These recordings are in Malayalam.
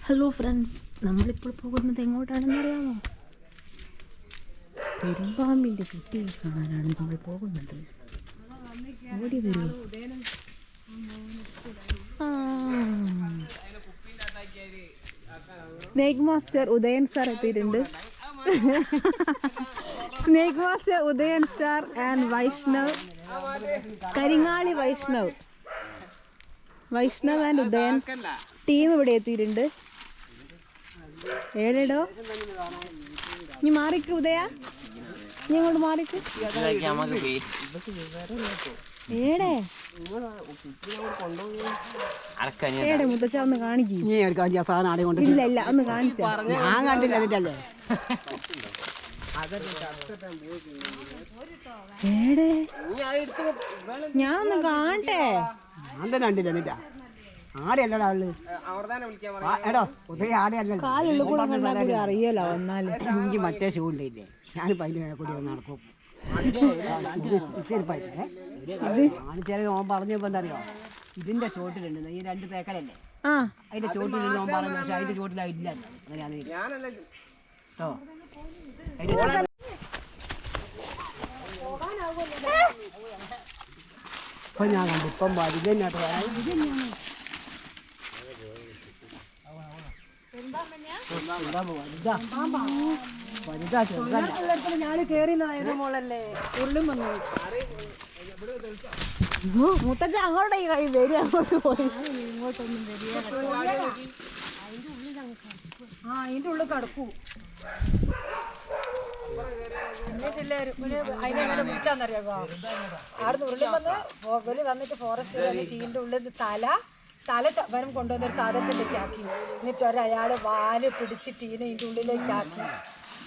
ഹലോ ഫ്രണ്ട്സ്, നമ്മളിപ്പോൾ പോകുന്നത് എങ്ങോട്ടാണെന്ന് അറിയാമോ? പെരുമ്പാമ്പിൻ്റെ കുട്ടിയെ കാണാനാണ് നമ്മൾ പോകുന്നത്. ഓടി വരൂ. സ്നേക് മാസ്റ്റർ ഉദയൻ സാർ എത്തിയിട്ടുണ്ട്. Snake master Udayan sir and Vaishnav, Karingali Vaishnav and Udayan team ഇവിടെ എത്തിയിട്ടുണ്ട്. ഏടേടോ നീ മാറിക്ക് ഉദയ, നീ അങ്ങോട്ട് മാറിക്ക്. ഏടേ ഏടെ മുത്തച്ഛ ഒന്ന് കാണിക്കും. ഇല്ല ഇല്ല ഒന്ന് കാണിച്ച ഞാൻ കണ്ടില്ല. എന്നിട്ടല്ലേ ഏടേ ഞാൻ ഒന്ന് കാണട്ടെ. ഞാൻ തന്നെ കണ്ടില്ല. എന്നിട്ടാ ആടെയല്ലടാ എടോ ഉദയ ആടെയല്ല. അറിയല്ലോ വന്നാലും എനിക്ക് മറ്റേ ഷൂ ഇല്ലേ, ഞാനിപ്പോ അതിന്റെ കൂടി നടക്കും. ഓൻ പറഞ്ഞപ്പോ എന്താ അറിയോ, ഇതിന്റെ ചോട്ടിലുണ്ട് ഈ 2 തേക്കലല്ലേ, അതിന്റെ ചോട്ടിലുണ്ട് ഓൻ പറഞ്ഞു. പക്ഷെ അതിന്റെ ചോട്ടിലായില്ല. അങ്ങനെയാണ് കേട്ടോ. ഇപ്പൊ ഞാൻ കണ്ടു. ഇപ്പം വലുതന്നെട്ടോ. ഞാന് കേറിയതായിരുന്നു മോളല്ലേ. ഉരുളും വന്നു. മുത്തച്ഛ അങ്ങോട്ടേ കൈ വരി, അങ്ങോട്ട് പോയി. ഇങ്ങോട്ടൊന്നും വരിക. അതിന്റെ ഉള്ളിൽ കിടക്കൂ. അതിനെങ്ങനെ വിളിച്ചാന്നറിയാമോ? ആടുന്ന് ഉരുളി വന്ന് വന്നിട്ട് ഫോറസ്റ്റ് ടീന്റെ ഉള്ളിൽ തല വരം കൊണ്ടുവന്നൊരു സാധനത്തിലേക്ക് ആക്കി. എന്നിട്ട് ഒരയാള് വാല് പിടിച്ച് ടീനെ ഇതിന്റെ ഉള്ളിലേക്ക് ആക്കി.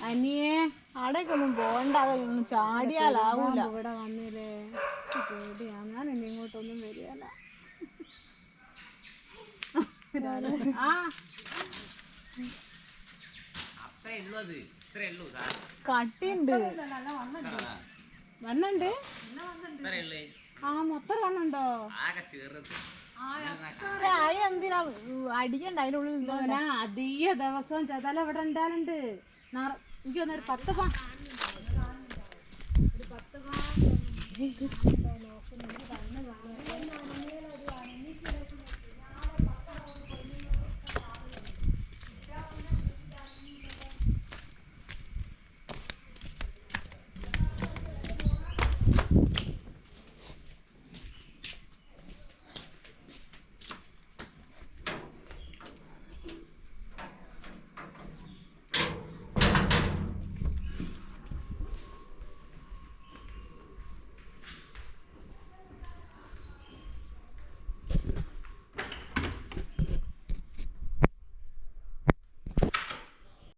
അനിയെ അവിടേക്കൊന്നും പോകണ്ട, അതൊന്നും ചാടിയാലാവൂല. ഇവിടെ വന്നില്ലേ പേടിയാ. ഞാൻ ഇനി ഇങ്ങോട്ടൊന്നും വരികയല്ല. കട്ടിയുണ്ട്, വണ്ണുണ്ട്. മൊത്തം വണ്ണുണ്ടോ? അതിനെന്തിനാ അടിക്കണ്ട? അതിൻ്റെ ഉള്ളിൽ അധിക ദിവസവും ചതല ഇവിടെ ഉണ്ടാലുണ്ട്. എനിക്ക് തോന്നുന്നു ഒരു 10 പാ